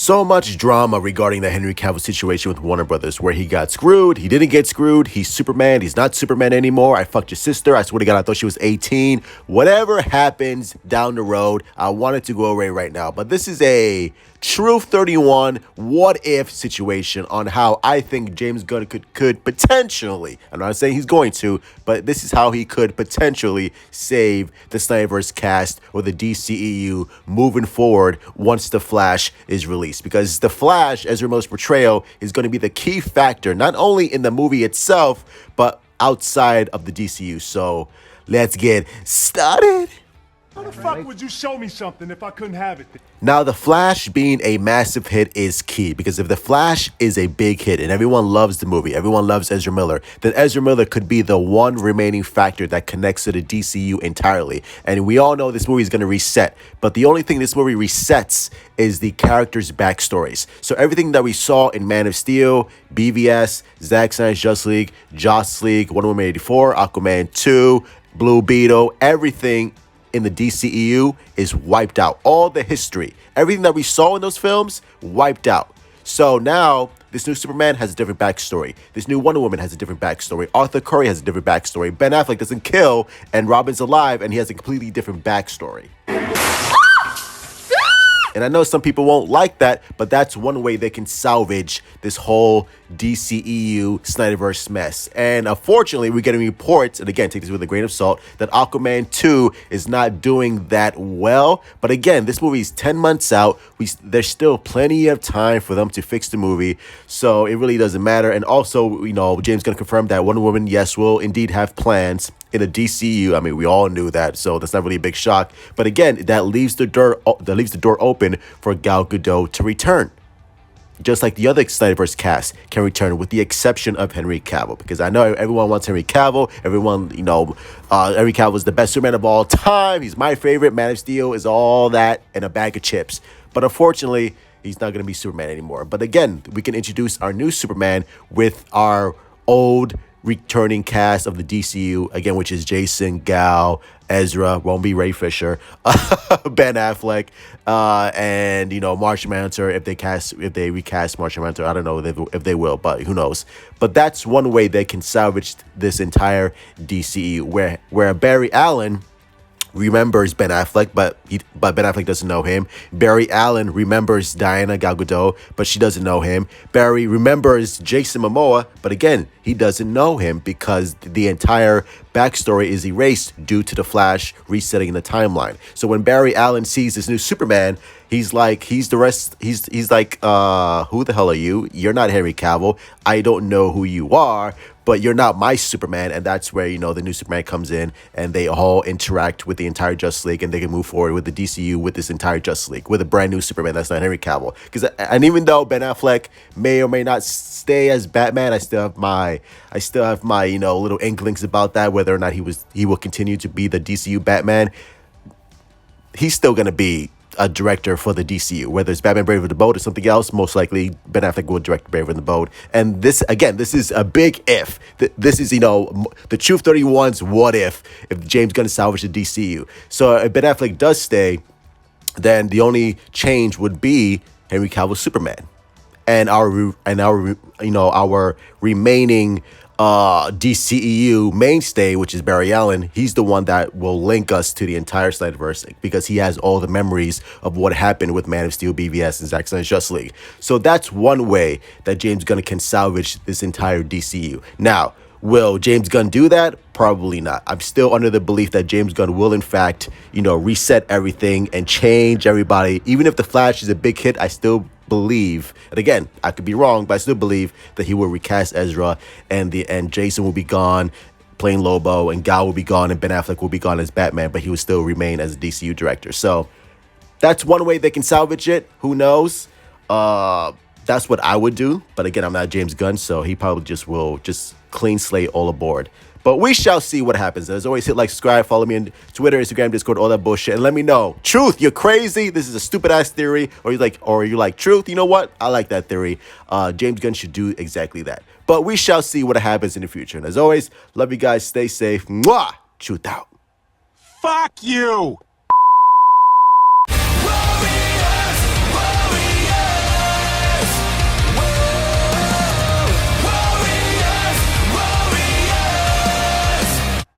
So much drama regarding the Henry Cavill situation with Warner Brothers, where he got screwed, he didn't get screwed, he's Superman, he's not Superman anymore, I fucked your sister, I swear to God, I thought she was 18. Whatever happens down the road, I want it to go away right now. But this is a Truth 31 what-if situation on how I think James Gunn could potentially, I'm not saying he's going to, but this is how he could potentially save the Snyderverse cast or the DCEU moving forward once The Flash is released. Because The Flash, Ezra Miller's portrayal, is going to be the key factor, not only in the movie itself, but outside of the DCU. So let's get started. How the fuck would you show me something if I couldn't have it? Now, The Flash being a massive hit is key, because if The Flash is a big hit and everyone loves the movie, everyone loves Ezra Miller, then Ezra Miller could be the one remaining factor that connects to the DCU entirely. And we all know this movie is going to reset, but the only thing this movie resets is the characters' backstories. So everything that we saw in Man of Steel, BVS, Zack Snyder's Justice League, Wonder Woman 84, Aquaman 2, Blue Beetle, everything in the DCEU is wiped out. All the history, everything that we saw in those films, wiped out. So now this new Superman has a different backstory. This new Wonder Woman has a different backstory. Arthur Curry has a different backstory. Ben Affleck doesn't kill and Robin's alive and he has a completely different backstory. And I know some people won't like that, but that's one way they can salvage this whole DCEU Snyderverse mess. And unfortunately, we're getting reports, and again, take this with a grain of salt, that Aquaman 2 is not doing that well. But again, this movie is 10 months out. There's still plenty of time for them to fix the movie, so it really doesn't matter. And also, you know, James Gunn confirmed that Wonder Woman, yes, will indeed have plans in a DCU. I mean, we all knew that, so that's not really a big shock. But again, that leaves the door open for Gal Gadot to return, just like the other Snyderverse cast can return, with the exception of Henry Cavill. Because I know everyone wants Henry Cavill. Everyone, you know, Henry Cavill is the best Superman of all time. He's my favorite. Man of Steel is all that and a bag of chips. But unfortunately, he's not going to be Superman anymore. But again, we can introduce our new Superman with our old returning cast of the DCU, again, which is Jason, Gal, Ezra, won't be Ray Fisher, Ben Affleck, and, you know, Martian Manhunter, if they recast Martian Manhunter. I don't know if they will, but who knows. But that's one way they can salvage this entire DCU, where Barry Allen remembers Ben Affleck, but Ben Affleck doesn't know him. Barry Allen remembers Diana Gal Gadot, but she doesn't know him. Barry remembers Jason Momoa, but again, he doesn't know him because the entire backstory is erased due to the Flash resetting the timeline. So when Barry Allen sees this new Superman, he's like, who the hell are you? You're not Henry Cavill. I don't know who you are, but you're not my Superman. And that's where, you know, the new Superman comes in and they all interact with the entire Justice League, and they can move forward with the DCU with this entire Justice League with a brand new Superman that's not Henry Cavill. And even though Ben Affleck may or may not stay as Batman, I still have my, you know, little inklings about that, whether or not he will continue to be the DCU Batman. He's still going to be a director for the DCU, whether it's Batman Brave of the Bold or something else. Most likely Ben Affleck will direct Brave of the Bold. And this is a big if. This is, you know, the Truth 31's what if James Gunn salvaged the DCU. So if Ben Affleck does stay, then the only change would be Henry Cavill's Superman, and our remaining DCEU mainstay, which is Barry Allen. He's the one that will link us to the entire Snyderverse, because he has all the memories of what happened with Man of Steel, BVS, and Zack Snyder's Justice League. So that's one way that James Gunn can salvage this entire DCU. Now, will James Gunn do that? Probably not. I'm still under the belief that James Gunn will, in fact, you know, reset everything and change everybody. Even if The Flash is a big hit, I still believe, and again, I could be wrong, but I still believe that he will recast Ezra, and Jason will be gone playing Lobo, and Gal will be gone, and Ben Affleck will be gone as Batman, but he will still remain as a DCU director. So that's one way they can salvage it. Who knows? That's what I would do. But again, I'm not James Gunn, so he probably will clean slate all aboard. But we shall see what happens. As always, hit like, subscribe, follow me on Twitter, Instagram, Discord, all that bullshit, and let me know. Truth, you're crazy. This is a stupid ass theory, or you're like, Truth, you know what? I like that theory. James Gunn should do exactly that. But we shall see what happens in the future. And as always, love you guys. Stay safe. Mwah! Truth out. Fuck you!